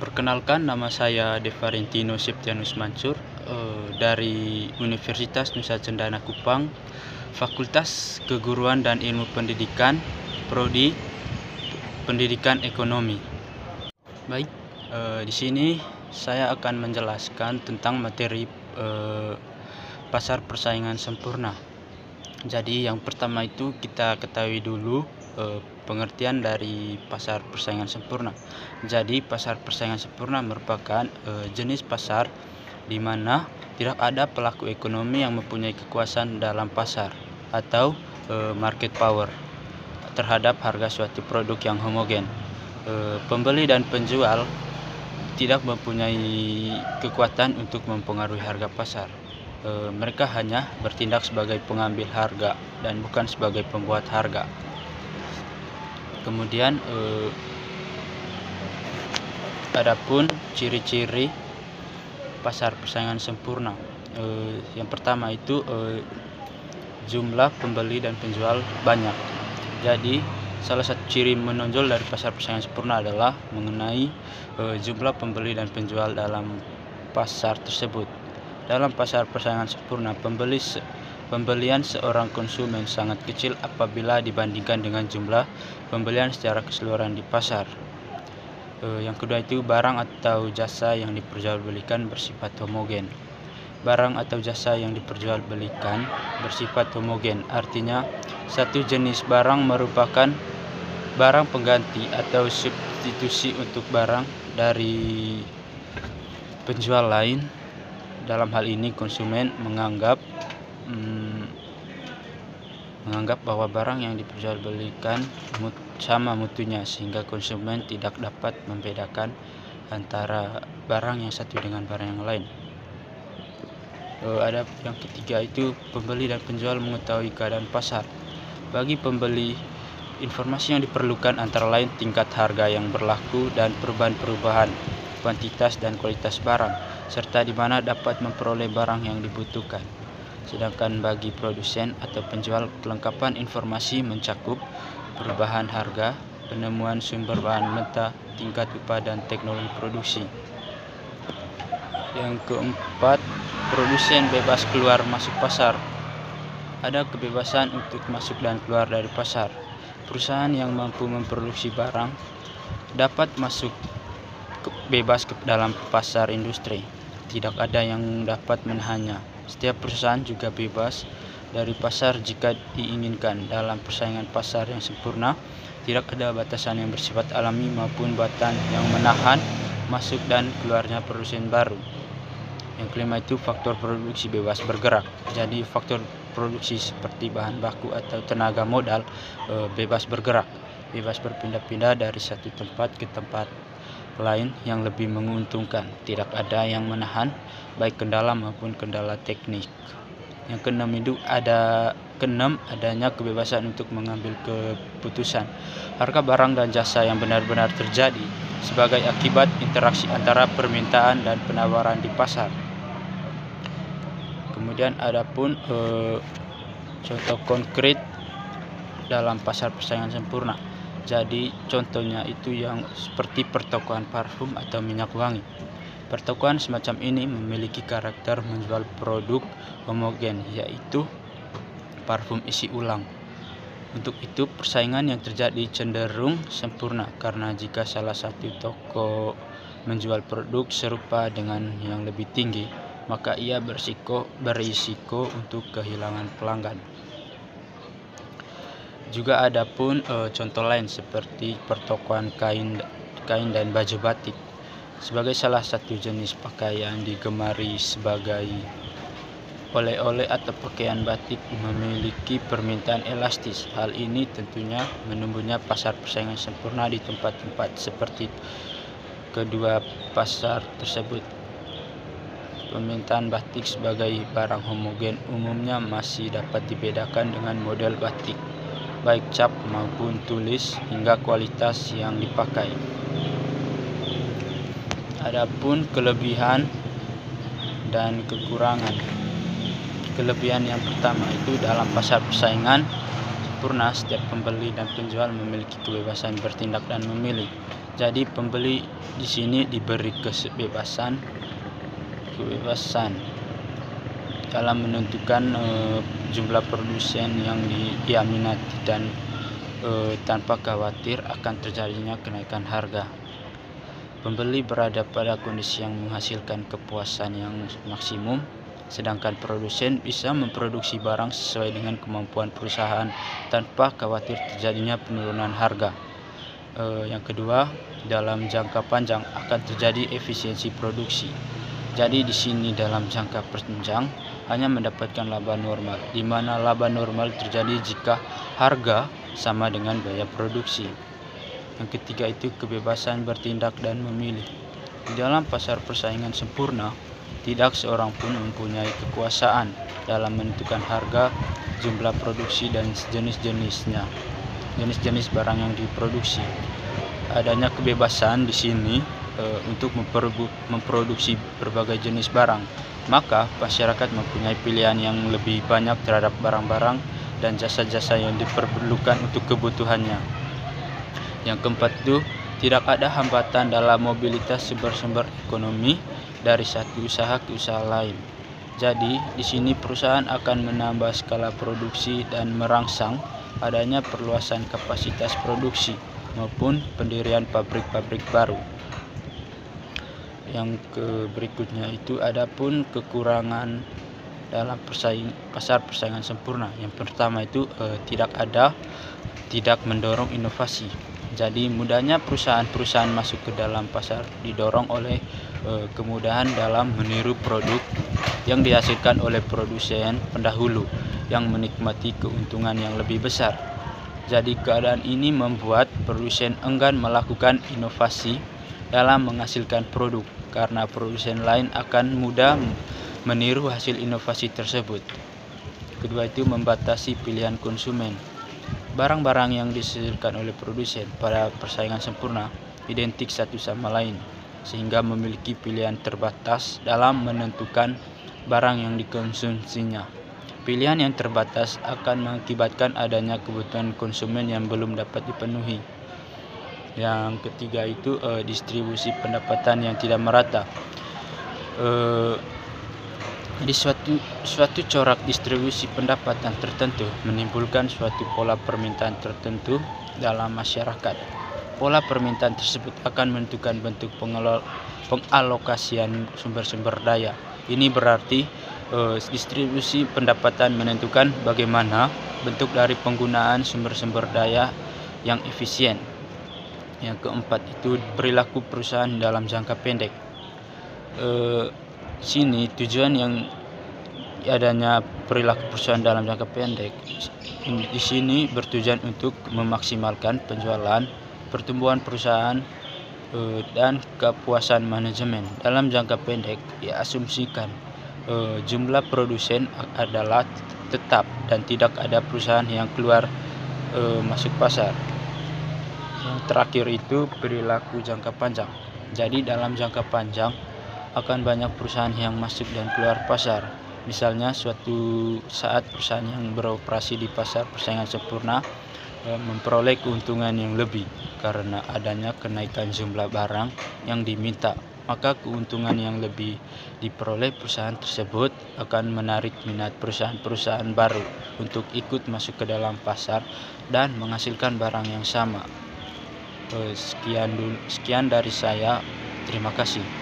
Perkenalkan, nama saya Devarentino Septianus Mansur dari Universitas Nusa Cendana Kupang, Fakultas Keguruan dan Ilmu Pendidikan, Prodi Pendidikan Ekonomi. Baik, di sini saya akan menjelaskan tentang materi pasar persaingan sempurna. Jadi yang pertama itu kita ketahui dulu pengertian dari pasar persaingan sempurna. Jadi pasar persaingan sempurna merupakan jenis pasar di mana tidak ada pelaku ekonomi yang mempunyai kekuasaan dalam pasar atau market power terhadap harga suatu produk yang homogen. Pembeli dan penjual tidak mempunyai kekuatan untuk mempengaruhi harga pasar. Mereka hanya bertindak sebagai pengambil harga dan bukan sebagai pembuat harga. Kemudian adapun ciri-ciri pasar persaingan sempurna. Yang pertama itu jumlah pembeli dan penjual banyak. Jadi salah satu ciri menonjol dari pasar persaingan sempurna adalah mengenai jumlah pembeli dan penjual dalam pasar tersebut. Dalam pasar persaingan sempurna, pembelian seorang konsumen sangat kecil apabila dibandingkan dengan jumlah pembelian secara keseluruhan di pasar. Yang kedua itu barang atau jasa yang diperjualbelikan bersifat homogen. Barang atau jasa yang diperjualbelikan bersifat homogen, artinya satu jenis barang merupakan barang pengganti atau substitusi untuk barang dari penjual lain. Dalam hal ini konsumen menganggap bahwa barang yang diperjualbelikan sama mutunya, sehingga konsumen tidak dapat membedakan antara barang yang satu dengan barang yang lain. Ada yang ketiga itu pembeli dan penjual mengetahui keadaan pasar. Bagi pembeli, informasi yang diperlukan antara lain tingkat harga yang berlaku dan perubahan-perubahan kuantitas dan kualitas barang, serta di mana dapat memperoleh barang yang dibutuhkan. Sedangkan bagi produsen atau penjual, kelengkapan informasi mencakup perubahan harga, penemuan sumber bahan mentah, tingkat upah, dan teknologi produksi. Yang keempat, produsen bebas keluar masuk pasar. Ada kebebasan untuk masuk dan keluar dari pasar. Perusahaan yang mampu memproduksi barang dapat masuk bebas ke dalam pasar industri. Tidak ada yang dapat menahannya. Setiap perusahaan juga bebas dari pasar jika diinginkan. Dalam persaingan pasar yang sempurna, tidak ada batasan yang bersifat alami maupun buatan yang menahan masuk dan keluarnya produsen baru. Yang kelima itu faktor produksi bebas bergerak. Jadi faktor produksi seperti bahan baku atau tenaga modal bebas bergerak, bebas berpindah-pindah dari satu tempat ke tempat lain yang lebih menguntungkan. Tidak ada yang menahan, baik kendala maupun kendala teknik. Yang keenam itu adanya kebebasan untuk mengambil keputusan. Harga barang dan jasa yang benar-benar terjadi sebagai akibat interaksi antara permintaan dan penawaran di pasar. Kemudian adapun contoh konkret dalam pasar persaingan sempurna. Jadi contohnya itu yang seperti pertokoan parfum atau minyak wangi. Pertokoan semacam ini memiliki karakter menjual produk homogen, yaitu parfum isi ulang. Untuk itu persaingan yang terjadi cenderung sempurna, karena jika salah satu toko menjual produk serupa dengan yang lebih tinggi, maka ia berisiko untuk kehilangan pelanggan. Juga ada pun contoh lain seperti pertokoan kain dan baju batik. Sebagai salah satu jenis pakaian digemari sebagai oleh-oleh atau pakaian batik memiliki permintaan elastis. Hal ini tentunya menumbuhnya pasar persaingan sempurna di tempat-tempat seperti kedua pasar tersebut. Permintaan batik sebagai barang homogen umumnya masih dapat dibedakan dengan model batik, baik cap maupun tulis hingga kualitas yang dipakai. Adapun kelebihan dan kekurangan. Kelebihan yang pertama itu dalam pasar persaingan sempurna, setiap pembeli dan penjual memiliki kebebasan bertindak dan memilih. Jadi pembeli di sini diberi kebebasan dalam menentukan jumlah produsen yang ia minati dan tanpa khawatir akan terjadinya kenaikan harga. Pembeli berada pada kondisi yang menghasilkan kepuasan yang maksimum, sedangkan produsen bisa memproduksi barang sesuai dengan kemampuan perusahaan tanpa khawatir terjadinya penurunan harga. Yang kedua, dalam jangka panjang akan terjadi efisiensi produksi. Jadi di sini dalam jangka panjang hanya mendapatkan laba normal, di mana laba normal terjadi jika harga sama dengan biaya produksi. Yang ketiga itu kebebasan bertindak dan memilih. Di dalam pasar persaingan sempurna, tidak seorang pun mempunyai kekuasaan dalam menentukan harga, jumlah produksi dan jenis barang yang diproduksi. Adanya kebebasan di sini untuk memproduksi berbagai jenis barang, maka masyarakat mempunyai pilihan yang lebih banyak terhadap barang-barang dan jasa-jasa yang diperlukan untuk kebutuhannya. Yang keempat itu, tidak ada hambatan dalam mobilitas sumber-sumber ekonomi dari satu usaha ke usaha lain. Jadi, di sini perusahaan akan menambah skala produksi dan merangsang adanya perluasan kapasitas produksi maupun pendirian pabrik-pabrik baru. Yang berikutnya itu adapun kekurangan dalam pasar persaingan sempurna. Yang pertama itu tidak mendorong inovasi. Jadi mudahnya perusahaan-perusahaan masuk ke dalam pasar didorong oleh kemudahan dalam meniru produk yang dihasilkan oleh produsen pendahulu yang menikmati keuntungan yang lebih besar. Jadi keadaan ini membuat produsen enggan melakukan inovasi dalam menghasilkan produk karena produsen lain akan mudah meniru hasil inovasi tersebut. Kedua itu membatasi pilihan konsumen. Barang-barang yang disediakan oleh produsen pada persaingan sempurna identik satu sama lain, sehingga memiliki pilihan terbatas dalam menentukan barang yang dikonsumsinya. Pilihan yang terbatas akan mengakibatkan adanya kebutuhan konsumen yang belum dapat dipenuhi. Yang ketiga itu distribusi pendapatan yang tidak merata. Di suatu corak distribusi pendapatan tertentu menimbulkan suatu pola permintaan tertentu dalam masyarakat. Pola permintaan tersebut akan menentukan bentuk pengalokasian sumber-sumber daya. Ini berarti distribusi pendapatan menentukan bagaimana bentuk dari penggunaan sumber-sumber daya yang efisien. Yang keempat itu perilaku perusahaan dalam jangka pendek. Sini tujuan yang adanya perilaku perusahaan dalam jangka pendek di sini bertujuan untuk memaksimalkan penjualan, pertumbuhan perusahaan dan kepuasan manajemen. Dalam jangka pendek diasumsikan jumlah produsen adalah tetap dan tidak ada perusahaan yang keluar masuk pasar. Yang terakhir itu perilaku jangka panjang. Jadi dalam jangka panjang akan banyak perusahaan yang masuk dan keluar pasar. Misalnya suatu saat perusahaan yang beroperasi di pasar persaingan sempurna memperoleh keuntungan yang lebih karena adanya kenaikan jumlah barang yang diminta, maka keuntungan yang lebih diperoleh perusahaan tersebut akan menarik minat perusahaan-perusahaan baru untuk ikut masuk ke dalam pasar dan menghasilkan barang yang sama. Sekian dari saya. Terima kasih.